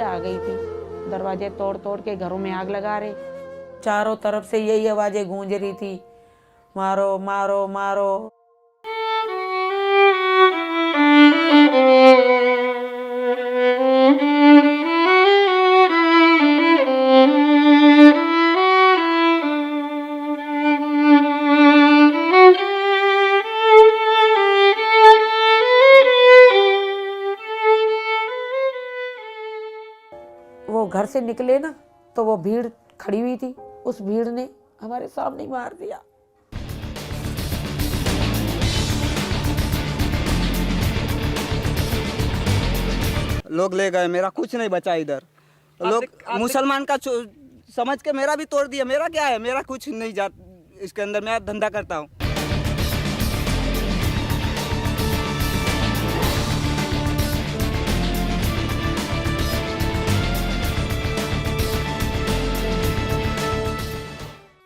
आ गई थी। दरवाजे तोड़ तोड़ के घरों में आग लगा रहे। चारों तरफ से यही आवाजें गूंज रही थी, मारो मारो मारो। वो घर से निकले ना तो वो भीड़ खड़ी हुई थी, उस भीड़ ने हमारे सामने मार दिया। लोग ले गए, मेरा कुछ नहीं बचा इधर। लोग मुसलमान का समझ के मेरा भी तोड़ दिया। मेरा क्या है, मेरा कुछ नहीं जा इसके अंदर। मैं धंधा करता हूँ।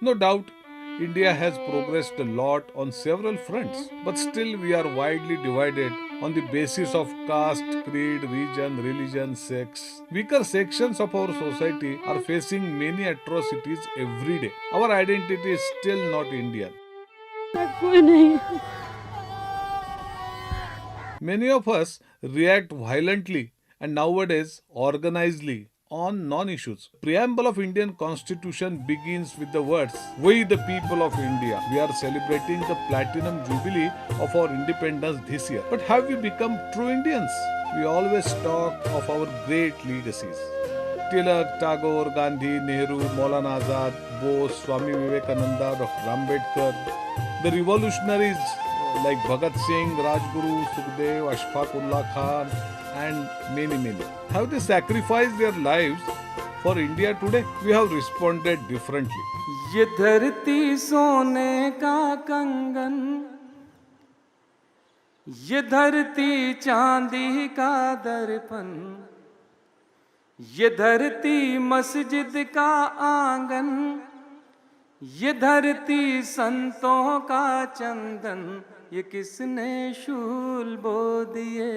No doubt, India has progressed a lot on several fronts, but still we are widely divided on the basis of caste, creed, region, religion, sex. Weaker sections of our society are facing many atrocities every day. Our identity is still not Indian. Many of us react violently and nowadays organizedly on non-issues. Preamble of Indian Constitution begins with the words, "We the people of India." We are celebrating the platinum jubilee of our independence this year. But have we become true Indians? We always talk of our great legacies. Tilak, Tagore, Gandhi, Nehru, Maulana Azad, Bose, Swami Vivekananda, Dr. Ambedkar, the revolutionaries like Bhagat Singh, Rajguru, Sukhdev, Ashfaqullah Khan, and many. Have they sacrificed their lives for India today? We have responded differently. ये धरती सोने का कंगन, ये धरती चांदी का दर्पण, ये धरती मस्जिद का आंगन, ये धरती संतों का चंदन, ये किसने शूल बो दिए,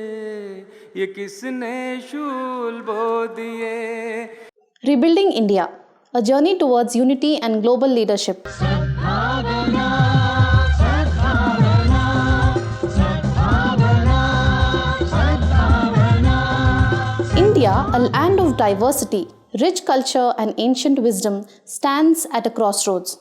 ये किसने शूल बो दिए। Rebuilding India, a journey towards unity and global leadership. India, a land of diversity, rich culture and ancient wisdom, stands at a crossroads.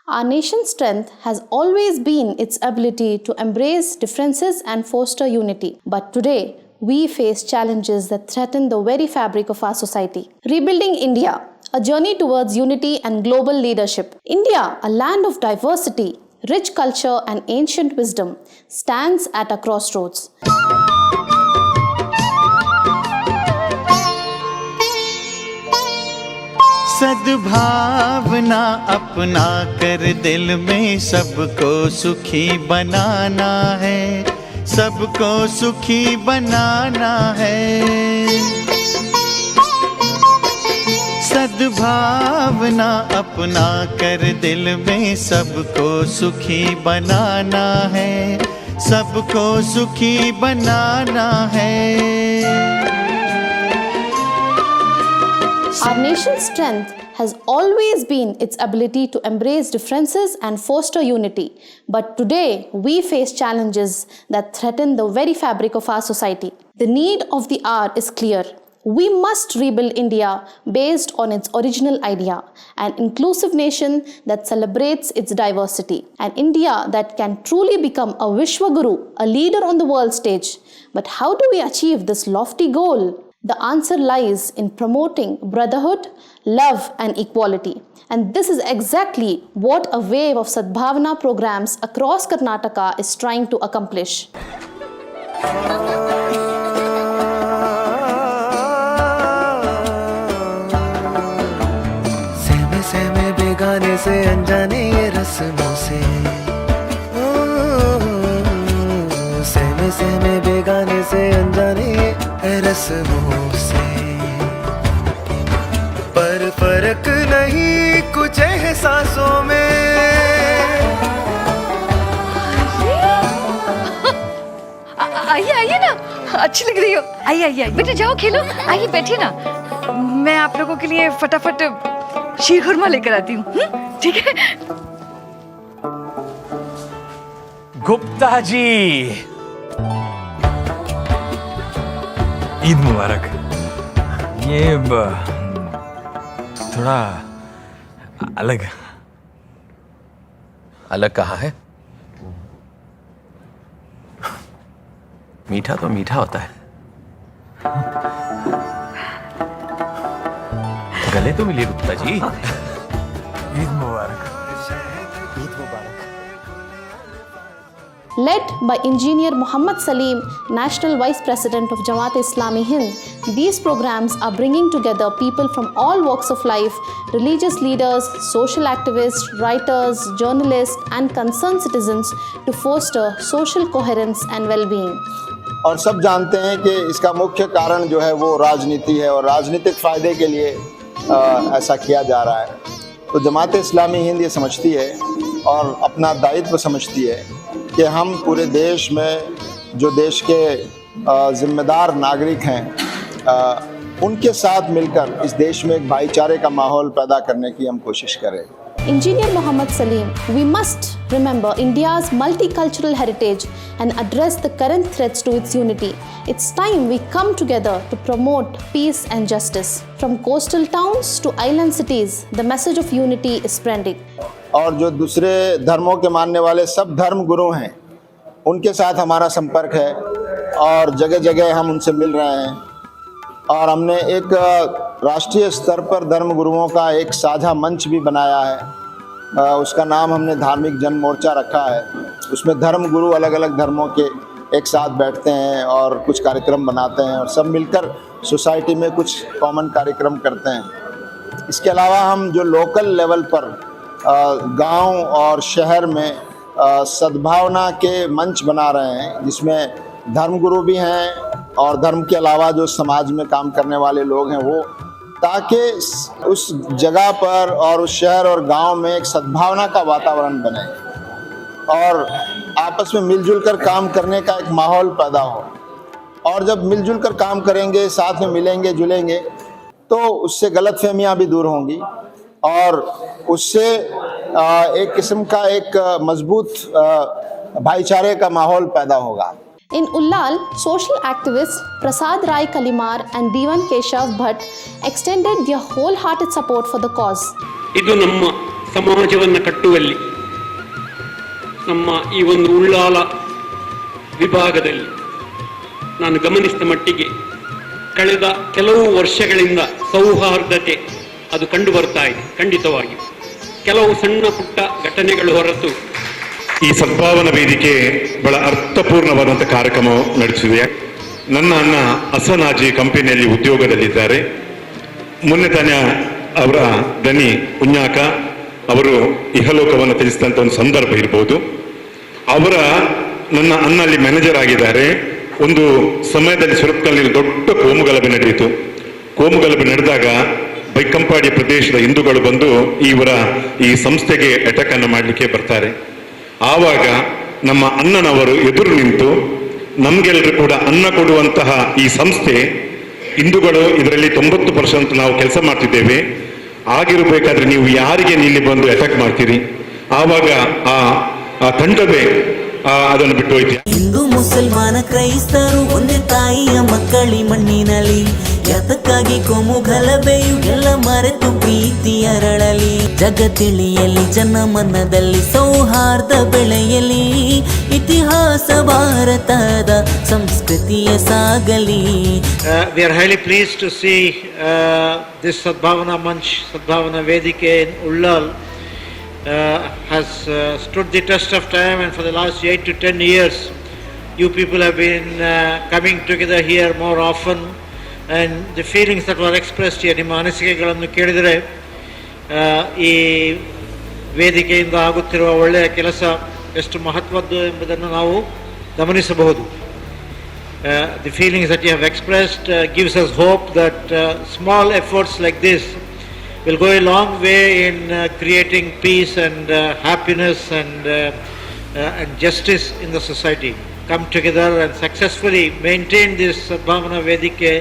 Our nation's strength has always been its ability to embrace differences and foster unity. But today, we face challenges that threaten the very fabric of our society. Rebuilding India, a journey towards unity and global leadership. India, a land of diversity, rich culture and ancient wisdom, stands at a crossroads. सद्भावना अपना कर दिल में सबको सुखी बनाना है, सबको सुखी बनाना है। सद्भावना अपना कर दिल में सबको सुखी बनाना है, सबको सुखी बनाना है। Our nation's strength has always been its ability to embrace differences and foster unity. But today, we face challenges that threaten the very fabric of our society. The need of the hour is clear. We must rebuild India based on its original idea, an inclusive nation that celebrates its diversity, an India that can truly become a Vishwaguru, a leader on the world stage. But how do we achieve this lofty goal? The answer lies in promoting brotherhood, love and equality. And this is exactly what a wave of Sadbhavana programs across Karnataka is trying to accomplish. सहमे सहमे बेगाने से अनजाने ये रस्मों से, सहमे सहमे बेगाने से अनजाने ये रस्मों से, पर फर्क नहीं कुछ एहसासों में। आइए आइए ना, अच्छी लग रही हो। आइए आइए बेटा, जाओ खेलो। आइए बैठिए ना। मैं आप लोगों के लिए फटाफट शीर खुरमा लेकर आती हूँ, ठीक है? गुप्ता जी, ईद मुबारक। ये थोड़ा अलग अलग कहाँ है? मीठा तो मीठा होता है। गले तो मिलिए गुप्ता जी। ईद मुबारक। ईद मुबारक। Led by Engineer Muhammad Salim, National Vice President of Jamaat Islami Hind, these programs are bringing together people from all walks of life, religious leaders, social activists, writers, journalists, and concerned citizens to foster social coherence and well-being. और सब जानते हैं कि इसका मुख्य कारण जो है वो राजनीति है और राजनीतिक फ़ायदे के लिए ऐसा किया जा रहा है। तो जमात इस्लामी हिंद ये समझती है और अपना दायित्व समझती है कि हम पूरे देश में जो देश के जिम्मेदार नागरिक हैं उनके साथ मिलकर इस देश में एक भाईचारे का माहौल पैदा करने की हम कोशिश करें। Engineer Muhammad Salim, we must remember India's multicultural heritage and address the current threats to its unity. It's time we come together to promote peace and justice. From coastal towns to island cities, the message of unity is spreading. और जो दूसरे धर्मों के मानने वाले सब धर्म गुरु हैं, उनके साथ हमारा संपर्क है और जगह जगह हम उनसे मिल रहे हैं। और हमने एक राष्ट्रीय स्तर पर धर्म गुरुओं का एक साझा मंच भी बनाया है। उसका नाम हमने धार्मिक जन मोर्चा रखा है। उसमें धर्म गुरु अलग अलग धर्मों के एक साथ बैठते हैं और कुछ कार्यक्रम बनाते हैं और सब मिलकर सोसाइटी में कुछ कॉमन कार्यक्रम करते हैं। इसके अलावा हम जो लोकल लेवल पर गांव और शहर में सद्भावना के मंच बना रहे हैं, जिसमें धर्मगुरु भी हैं और धर्म के अलावा जो समाज में काम करने वाले लोग हैं वो, ताकि उस जगह पर और उस शहर और गांव में एक सद्भावना का वातावरण बने और आपस में मिलजुल कर काम करने का एक माहौल पैदा हो। और जब मिलजुल कर काम करेंगे, साथ में मिलेंगे जुलेंगे, तो उससे गलतफहमियां भी दूर होंगी और उससे एक किस्म का एक मजबूत भाईचारे का माहौल पैदा होगा। In Ullal, social activists Prasad Rai Kalimar and Diwan Keshav Bhatt extended their wholehearted support for the cause. ಇದು ನಮ್ಮ ಸಮಾಜವನ್ನು ಕಟ್ಟುವಲ್ಲಿ ನಮ್ಮ ಈ ಒಂದು ಉಳ್ಳಾಲ ವಿಭಾಗದಲ್ಲಿ ನಾನು ಗಮನಿಸಿದ ಮಟ್ಟಿಗೆ ಕಳೆದ ಕೆಲವು ವರ್ಷಗಳಿಂದ ಸೌಹಾರ್ದತೆ ಅದು ಕಂಡು ಬರ್ತಾ ಇದೆ. ಖಂಡಿತವಾಗಿ ಕೆಲವು ಸಣ್ಣ ಪುಟ್ಟ ಘಟನೆಗಳು ಹೊರತು ಈ ಸದ್ಭಾವನಾ ವೇದಿಕೆ ಬಹಳ ಅರ್ಥಪೂರ್ಣವಾದಂಥ ಕಾರ್ಯಕ್ರಮ ನಡೆಸಿದೆ. ನನ್ನ ಅಣ್ಣ ಹಸನಾಜಿ ಕಂಪನಿಯಲ್ಲಿ ಉದ್ಯೋಗದಲ್ಲಿದ್ದಾರೆ. ಮೊನ್ನೆ ತಾನೇ ಅವರ ದನಿ ಉഞ്ഞാಕ ಅವರು ಇಹಲೋಕವನ್ನು ತಿಳಿಸಿದಂಥ ಒಂದು ಸಂದರ್ಭ ಇರ್ಬೋದು. ಅವರ ನನ್ನ ಅಣ್ಣ ಅಲ್ಲಿ ಮ್ಯಾನೇಜರ್ ಆಗಿದ್ದಾರೆ. ಒಂದು ಸಮಯದಲ್ಲಿ ಸುರತ್ಕಲ್ನಲ್ಲಿ ದೊಡ್ಡ ಕೋಮುಗಲಭೆ ನಡೆಯಿತು. ಕೋಮುಗಲಭೆ ನಡೆದಾಗ ಬೈಕಂಪಾಡಿ ಪ್ರದೇಶದ ಹಿಂದೂಗಳು ಬಂದು ಇವರ ಈ ಸಂಸ್ಥೆಗೆ ಅಟ್ಯಾಕ್ ಅನ್ನು ಮಾಡಲಿಕ್ಕೆ ಬರ್ತಾರೆ. ಆವಾಗ ನಮ್ಮ ಅಣ್ಣನವರು ಎದುರು ನಿಂತು ನಮಗೆಲ್ಲರೂ ಕೂಡ ಅನ್ನ ಕೊಡುವಂತಹ ಈ ಸಂಸ್ಥೆ ಹಿಂದೂಗಳು ಇದರಲ್ಲಿ 90% ನಾವು ಕೆಲಸ ಮಾಡ್ತಿದ್ದೇವೆ, ಆಗಿರಬೇಕಾದ್ರೆ ನೀವು ಯಾರಿಗೆ ಇಲ್ಲಿ ಬಂದು ಅಟ್ಯಾಕ್ ಮಾಡ್ತೀರಿ? ಆವಾಗ ಆ ತಂಡವೇ ಅದನ್ನು ಬಿಟ್ಟು ಹೋಯ್ತು. ಹಿಂದೂ ಮುಸಲ್ಮಾನ ಕ್ರೈಸ್ತರು ಒಂದೇ ತಾಯಿಯ ಮಕ್ಕಳಿ ಮಣ್ಣಿನಲ್ಲಿ, ಯಾತಕ್ಕಾಗಿ ಕೋಮು ಗಲಭೆಯು ಎಲ್ಲ ಮರೆತು ಪ್ರೀತಿ ಅರಳಲಿ, ಜಗತ್ತಿಳಿಯಲಿ ಜನಮನದಲ್ಲಿ ಸೌಹಾರ್ದ ಬೆಳೆಯಲಿ, ಇತಿಹಾಸ ಭಾರತದ ಸಂಸ್ಕೃತಿಯ ಸಾಗಲಿ. We are highly pleased to see this Sadbhavana Manch, Sadbhavana Vedike in Ullal has stood the test of time, and for the last 8 to 10 years you people have been coming together here more often, and the feelings that were expressed here, ನಿಮ್ಮ ಅನಿಸಿಕೆಗಳನ್ನು ಕೇಳಿದರೆ ಈ ವೇದಿಕೆಯಿಂದ ಆಗುತ್ತಿರುವ ಒಳ್ಳೆಯ ಕೆಲಸ ಎಷ್ಟು ಮಹತ್ವದ್ದು ಎಂಬುದನ್ನು ನಾವು ಗಮನಿಸಬಹುದು. The feelings that you have expressed gives us hope that small efforts like this will go a long way in creating peace and happiness and justice in the society. Come together and successfully maintain this Sadbhavana Vedike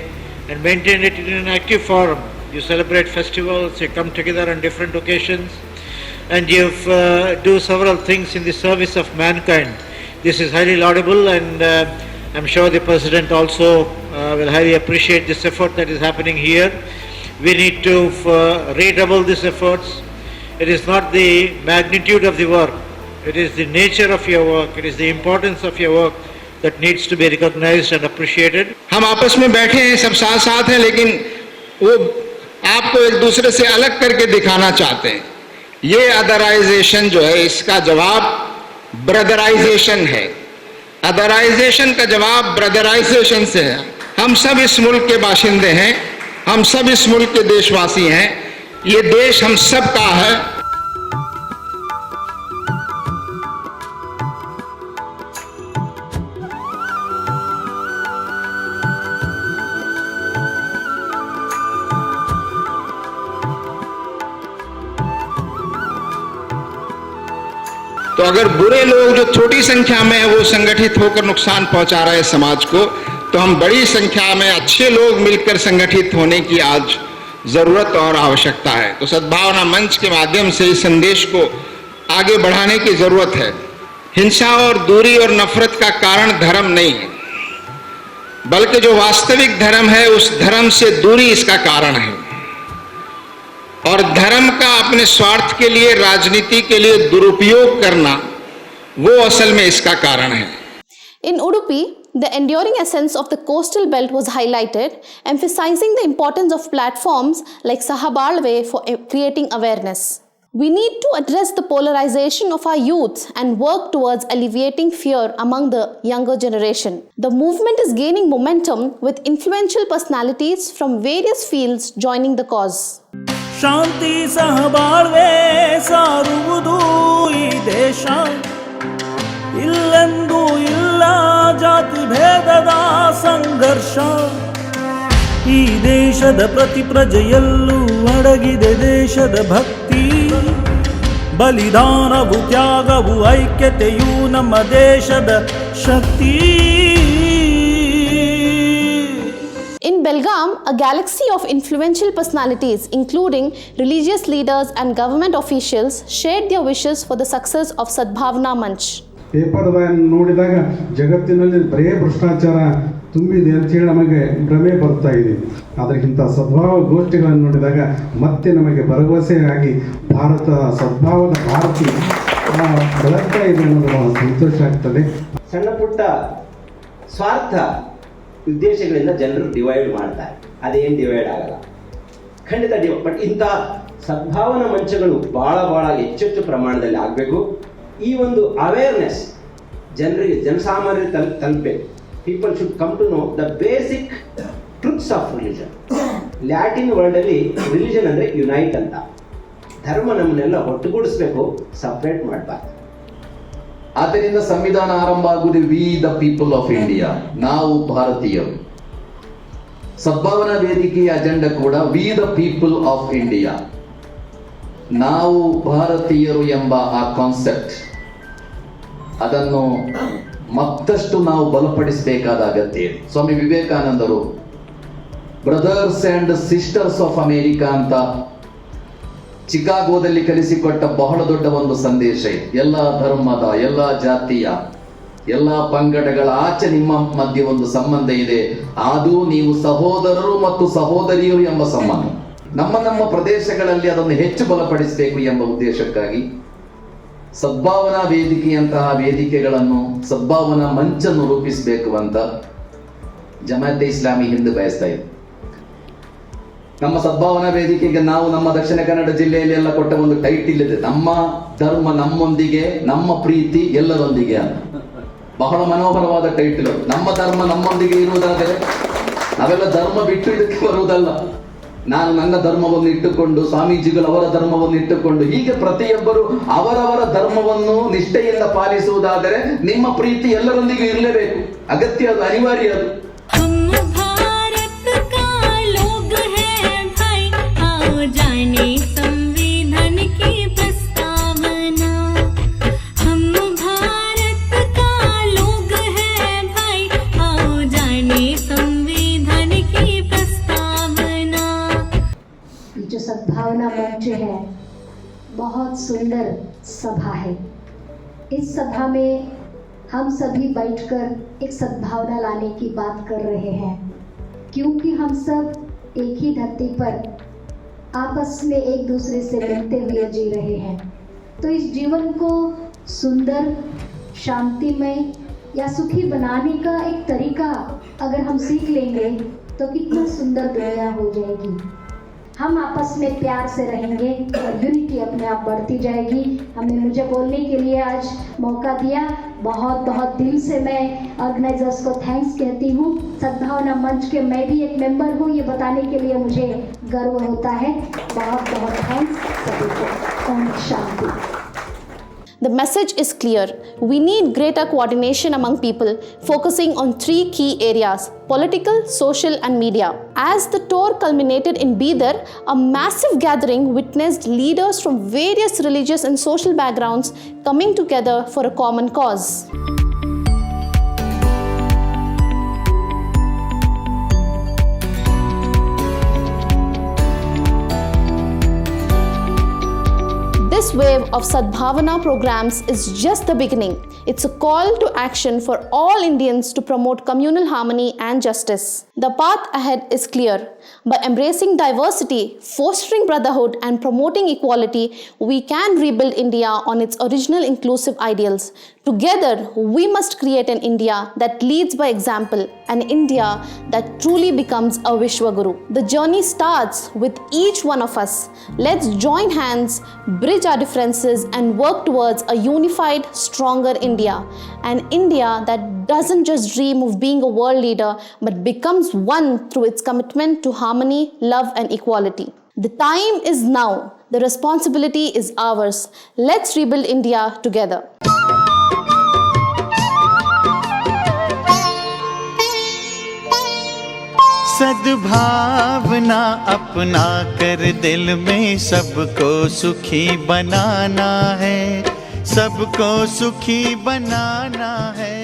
and maintain it in an active forum You celebrate festivals, you come together on different occasions, and you do several things in the service of mankind. This is highly laudable, and I'm sure the President also will highly appreciate this effort that is happening here. We need to redouble these efforts. It is not the magnitude of the work, it is the nature of your work, it is the importance of your work that needs to be recognized and appreciated. हम आपस में बैठे हैं, सब साथ साथ हैं, लेकिन वो आपको एक दूसरे से अलग करके दिखाना चाहते हैं. ये अदराइजेशन जो है, इसका जवाब ब्रदराइजेशन है. अदराइजेशन का जवाब ब्रदराइजेशन से है. हम सब इस मुल्क के बाशिंदे हैं, हम सब इस मुल्क के देशवासी हैं. ये देश हम सब का है. तो अगर बुरे लोग जो छोटी संख्या में है वो संगठित होकर नुकसान पहुंचा रहे हैं समाज को, तो हम बड़ी संख्या में अच्छे लोग मिलकर संगठित होने की आज जरूरत और आवश्यकता है. तो सद्भावना मंच के माध्यम से इस संदेश को आगे बढ़ाने की जरूरत है. हिंसा और दूरी और नफरत का कारण धर्म नहीं है, बल्कि जो वास्तविक धर्म है उस धर्म से दूरी इसका कारण है. और धर्म का अपने स्वार्थ के लिए, राजनीति के लिए दुरुपयोग करना, वो असल में इसका कारण है. In Udupi, the enduring essence of the coastal belt was highlighted, emphasizing the importance of platforms like Sahabalwe for creating awareness. We need to address the polarization of our youth and work towards alleviating fear among the younger generation. The movement is gaining momentum with influential personalities from various fields joining the cause. ಶಾಂತಿ ಸಹಬಾಳ್ವೆ ಸಾರುವುದು ಈ ದೇಶ, ಇಲ್ಲೆಂದೂ ಇಲ್ಲ ಜಾತಿ ಭೇದದ ಸಂಘರ್ಷ. ಈ ದೇಶದ ಪ್ರತಿ ಪ್ರಜೆಯಲ್ಲೂ ಅಡಗಿದೆ ದೇಶದ ಭಕ್ತಿ, ಬಲಿದಾನವು ತ್ಯಾಗವು ಐಕ್ಯತೆಯು ನಮ್ಮ ದೇಶದ ಶಕ್ತಿ. In Belgaum, a galaxy of influential personalities, including religious leaders and government officials, shared their wishes for the success of Sadbhavana Manch. ಪೇಪರ್ಗಳನ್ನು ನೋಡಿದಾಗ ಜಗತ್ತಿನಲ್ಲಿ ಬರೇ ಭ್ರಷ್ಟಾಚಾರ ತುಂಬಿದೆ ಅಂತೇಳಿ ನಮಗೆ ಭ್ರಮೆ ಬರ್ತಾ ಇದೆ. ಆದರೆ ಇಂಥ ಸದ್ಭಾವ ಗೋಷ್ಠಿಗಳನ್ನು ನೋಡಿದಾಗ ಮತ್ತೆ ನಮಗೆ ಭರವಸೆಯಾಗಿ ಭಾರತ ಸದ್ಭಾವದ ಭಾರತಿ ಬೆಳಗ್ತಾ ಇದೆ ಅನ್ನೋದು ಬಹಳ ಸಂತೋಷ ಆಗ್ತದೆ. ಸಣ್ಣ ಪುಟ್ಟ ಸ್ವಾರ್ಥ ಉದ್ದೇಶಗಳಿಂದ ಜನರು ಡಿವೈಡ್ ಮಾಡ್ತಾರೆ, ಅದೇನು ಡಿವೈಡ್ ಆಗಲ್ಲ, ಖಂಡಿತ ಬಟ್ ಇಂಥ ಸದ್ಭಾವನಾ ಮಂಚಗಳು ಭಾಳ ಹೆಚ್ಚೆಚ್ಚು ಪ್ರಮಾಣದಲ್ಲಿ ಆಗಬೇಕು. ಈ ಒಂದು ಅವೇರ್ನೆಸ್ ಜನರಿಗೆ, ಜನಸಾಮಾನ್ಯರಿಗೆ ತಲುಪಬೇಕು. People should come to know the basic truths of religion. Latin ವರ್ಲ್ಡಲ್ಲಿ ರಿಲಿಜನ್ ಅಂದರೆ ಯುನೈಟ್ ಅಂತ. ಧರ್ಮ ನಮ್ಮನ್ನೆಲ್ಲ ಒಟ್ಟುಗೂಡಿಸ್ಬೇಕು, ಸಪ್ರೇಟ್ ಮಾಡಬಾರ್ದು. ಆದ್ದರಿಂದ ಸಂವಿಧಾನ ಆರಂಭ ಆಗುವುದು we the people of India, ನಾವು ಭಾರತೀಯರು. ಸದ್ಭಾವನಾ ವೇದಿಕೆಯ ಅಜೆಂಡಾ ಕೂಡ we the people of India, ನಾವು ಭಾರತೀಯರು ಎಂಬ ಆ ಕಾನ್ಸೆಪ್ಟ್, ಅದನ್ನು ಮತ್ತಷ್ಟು ನಾವು ಬಲಪಡಿಸಬೇಕಾದ ಅಗತ್ಯ ಇದೆ. ಸ್ವಾಮಿ ವಿವೇಕಾನಂದರು brothers and sisters of America ಅಂತ ಚಿಕಾಗೋದಲ್ಲಿ ಕಲಿಸಿಕೊಟ್ಟ ಬಹಳ ದೊಡ್ಡ ಒಂದು ಸಂದೇಶ ಇದೆ. ಎಲ್ಲ ಧರ್ಮದ, ಎಲ್ಲ ಜಾತಿಯ, ಎಲ್ಲ ಪಂಗಡಗಳ ಆಚೆ ನಿಮ್ಮ ಮಧ್ಯೆ ಒಂದು ಸಂಬಂಧ ಇದೆ, ಅದು ನೀವು ಸಹೋದರರು ಮತ್ತು ಸಹೋದರಿಯರು ಎಂಬ ಸಂಬಂಧ. ನಮ್ಮ ಪ್ರದೇಶಗಳಲ್ಲಿ ಅದನ್ನು ಹೆಚ್ಚು ಬಲಪಡಿಸಬೇಕು ಎಂಬ ಉದ್ದೇಶಕ್ಕಾಗಿ ಸದ್ಭಾವನಾ ವೇದಿಕೆಯಂತಹ ವೇದಿಕೆಗಳನ್ನು, ಸದ್ಭಾವನಾ ಮಂಚನ್ನು ರೂಪಿಸಬೇಕು ಅಂತ ಜಮಾತೆ ಇಸ್ಲಾಮಿ ಹಿಂದೆ ಬಯಸ್ತಾ ಇದೆ. ನಮ್ಮ ಸದ್ಭಾವನಾ ವೇದಿಕೆಗೆ ನಾವು ನಮ್ಮ ದಕ್ಷಿಣ ಕನ್ನಡ ಜಿಲ್ಲೆಯಲ್ಲಿ ಎಲ್ಲ ಕೊಟ್ಟ ಒಂದು ಟೈಟಿಲ್ ಇದೆ, ನಮ್ಮ ಧರ್ಮ ನಮ್ಮೊಂದಿಗೆ, ನಮ್ಮ ಪ್ರೀತಿ ಎಲ್ಲರೊಂದಿಗೆ ಅಂತ. ಬಹಳ ಮನೋಹರವಾದ ಟೈಟಿಲ್. ನಮ್ಮ ಧರ್ಮ ನಮ್ಮೊಂದಿಗೆ ಇರುವುದಾದರೆ ನಾವೆಲ್ಲ ಧರ್ಮ ಬಿಟ್ಟು ಇದಕ್ಕೆ ಬರುವುದಲ್ಲ. ನಾನು ನನ್ನ ಧರ್ಮವನ್ನು ಇಟ್ಟುಕೊಂಡು, ಸ್ವಾಮೀಜಿಗಳು ಅವರ ಧರ್ಮವನ್ನು ಇಟ್ಟುಕೊಂಡು, ಹೀಗೆ ಪ್ರತಿಯೊಬ್ಬರು ಅವರವರ ಧರ್ಮವನ್ನು ನಿಷ್ಠೆಯಿಂದ ಪಾಲಿಸುವುದಾದರೆ ನಿಮ್ಮ ಪ್ರೀತಿ ಎಲ್ಲರೊಂದಿಗೂ ಇರಲೇಬೇಕು. ಅಗತ್ಯ, ಅದು ಅನಿವಾರ್ಯ. ಅದು जाने संविधान की प्रस्तावना, हम भारत का लोग हैं भाई, आओ जाने संविधान की प्रस्तावना. बहुत सुंदर सभा है। इस सभा में हम सभी बैठकर एक सद्भावना लाने की बात कर रहे हैं, क्योंकि हम सब एक ही धरती पर आपस में एक दूसरे से मिलते हुए जी रहे हैं। तो इस जीवन को सुंदर, शांतिमय या सुखी बनाने का एक तरीका अगर हम सीख लेंगे तो कितना सुंदर दुनिया हो जाएगी। हम आपस में प्यार से रहेंगे और यूनिटी अपने आप बढ़ती जाएगी। हमें मुझे बोलने के लिए आज मौका दिया, बहुत बहुत दिल से मैं ऑर्गेनाइजर्स को थैंक्स कहती हूँ। सद्भावना मंच के मैं भी एक मेंबर हूँ, ये बताने के लिए मुझे गर्व होता है। बहुत बहुत थैंक्स सभी को। Om Shanti. The message is clear. We need greater coordination among people, focusing on 3 key areas: political, social and media. As the tour culminated in Bidar, a massive gathering witnessed leaders from various religious and social backgrounds coming together for a common cause. This wave of Sadbhavana programs is just the beginning. It's a call to action for all Indians to promote communal harmony and justice. The path ahead is clear. By embracing diversity, fostering brotherhood, and promoting equality, we can rebuild India on its original inclusive ideals. Together, we must create an India that leads by example, an India that truly becomes a Vishwaguru. The journey starts with each one of us. Let's join hands, bridge our differences, and work towards a unified, stronger India. An India that doesn't just dream of being a world leader, but becomes one through its commitment to harmony, love, and equality. The time is now. The responsibility is ours. Let's rebuild India together. सद्भावना अपना कर दिल में सबको सुखी बनाना है, सबको सुखी बनाना है।